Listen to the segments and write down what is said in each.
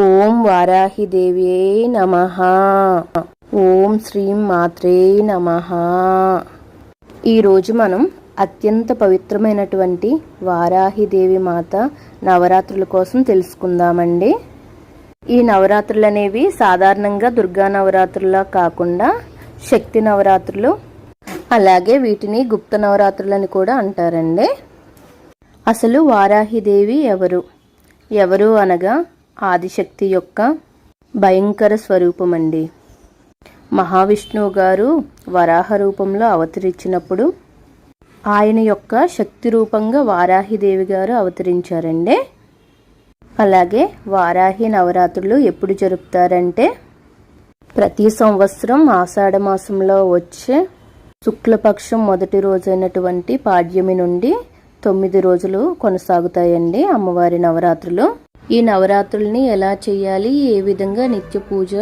ఓం వారాహిదేవ్యే నమః. ఓం శ్రీం మాత్రే నమః. ఈరోజు మనం అత్యంత పవిత్రమైనటువంటి వారాహిదేవి మాత నవరాత్రుల కోసం తెలుసుకుందామండి. ఈ నవరాత్రులు అనేవి సాధారణంగా దుర్గా నవరాత్రులా కాకుండా శక్తి నవరాత్రులు, అలాగే వీటిని గుప్త నవరాత్రులని కూడా అంటారండి. అసలు వారాహిదేవి ఎవరు అనగా ఆదిశక్తి యొక్క భయంకర స్వరూపమండి. మహావిష్ణువు గారు వరాహ రూపంలో అవతరించినప్పుడు ఆయన యొక్క శక్తి రూపంగా వారాహిదేవి గారు అవతరించారండి. అలాగే వారాహి నవరాత్రులు ఎప్పుడు జరుపుతారంటే ప్రతి సంవత్సరం ఆషాఢ మాసంలో వచ్చే శుక్లపక్షం మొదటి రోజైనటువంటి పాడ్యమి నుండి 9 రోజులు కొనసాగుతాయండి అమ్మవారి నవరాత్రులు. ఈ నవరాత్రుల్ని ఎలా చేయాలి, ఏ విధంగా నిత్య పూజ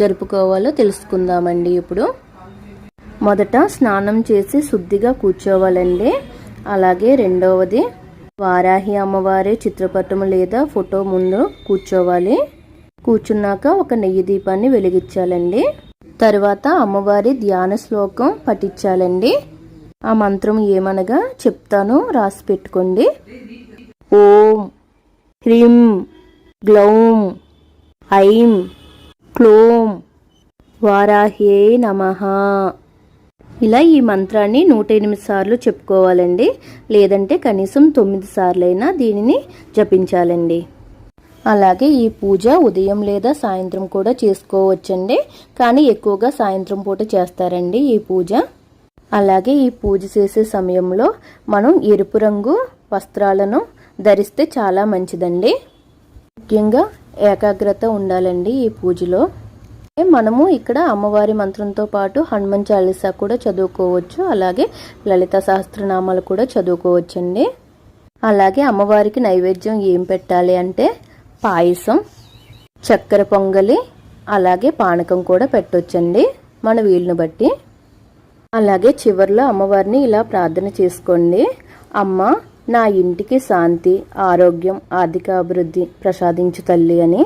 జరుపుకోవాలో తెలుసుకుందామండి. ఇప్పుడు మొదట స్నానం చేసి శుద్ధిగా కూర్చోవాలండి. అలాగే రెండవది వారాహి అమ్మవారి చిత్రపటం లేదా ఫోటో ముందు కూర్చోవాలి. కూర్చున్నాక ఒక నెయ్యి దీపాన్ని వెలిగించాలండి. తర్వాత అమ్మవారి ధ్యాన శ్లోకం పఠించాలండి. ఆ మంత్రం ఏమనగా చెప్తాను, రాసి పెట్టుకోండి. ఓం హ్రీం గ్లౌం ఐం క్లోం వారాహ్యే నమః. ఇలా ఈ మంత్రాన్ని 108 సార్లు చెప్పుకోవాలండి. లేదంటే కనీసం 9 సార్లైనా దీనిని జపించాలండి. అలాగే ఈ పూజ ఉదయం లేదా సాయంత్రం కూడా చేసుకోవచ్చండి. కానీ ఎక్కువగా సాయంత్రం పూట చేస్తారండి ఈ పూజ. అలాగే ఈ పూజ చేసే సమయంలో మనం ఎరుపు రంగు వస్త్రాలను ధరిస్తే చాలా మంచిదండి. ముఖ్యంగా ఏకాగ్రత ఉండాలండి ఈ పూజలో. మనము ఇక్కడ అమ్మవారి మంత్రంతో పాటు హనుమాన్ చాలీసా కూడా చదువుకోవచ్చు. అలాగే లలిత సహస్రనామాలు కూడా చదువుకోవచ్చండి. అలాగే అమ్మవారికి నైవేద్యం ఏం పెట్టాలి అంటే పాయసం, చక్కెర పొంగలి, అలాగే పానకం కూడా పెట్టొచ్చండి మన వీలుని బట్టి. అలాగే చివర్లో అమ్మవారిని ఇలా ప్రార్థన చేసుకోండి. అమ్మ, నా ఇంటికి శాంతి, ఆరోగ్యం, ఆర్థిక అభివృద్ధి ప్రసాదించు తల్లి అని.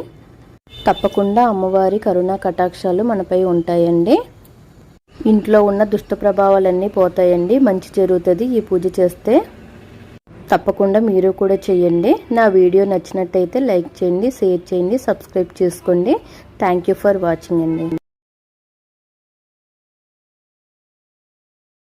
తప్పకుండా అమ్మవారి కరుణా కటాక్షాలు మనపై ఉంటాయండి. ఇంట్లో ఉన్న దుష్ట ప్రభావాలన్నీ పోతాయండి. మంచి జరుగుతుంది ఈ పూజ చేస్తే. తప్పకుండా మీరు కూడా చేయండి. నా వీడియో నచ్చినట్టయితే లైక్ చేయండి, షేర్ చేయండి, సబ్స్క్రైబ్ చేసుకోండి. థ్యాంక్ యూ ఫర్ వాచింగ్ అండి.